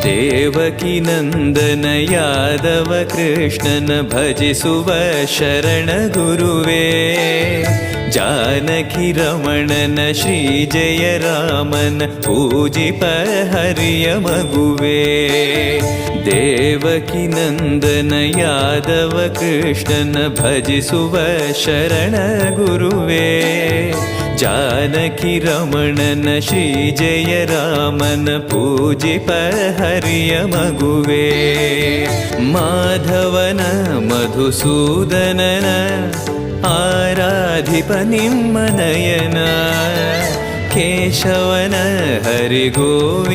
ದೇವಕಿ ನಂದನ ಯಾದವ ಕೃಷ್ಣನ ಭಜಿಸುವ ಶರಣ ಗುರುವೇ. ಜಾನಕಿ ರಮಣನ ಶ್ರೀ ಜಯ ರಾಮನ ಪೂಜಿಪ ಹರಿಯ ಮಗುವೇ. ದೇವಕಿ ನಂದನ ಯಾದವ ಕೃಷ್ಣನ ಭಜಿಸುವ ಶರಣ ಗುರುವೇ. ಜಾನಕಿ ರಮಣನ ಶ್ರೀ ಜಯ ರಾಮನ ಪೂಜಿಪ ಹರಿಯ ಮಗುವೇ. ಮಾಧವನ ಮಧುಸೂದನನ ಆರಾಧಿಪ ನಿಮ್ಮ ನಯನ. ಕೇಶವನ ಹರಿಗೋವಿ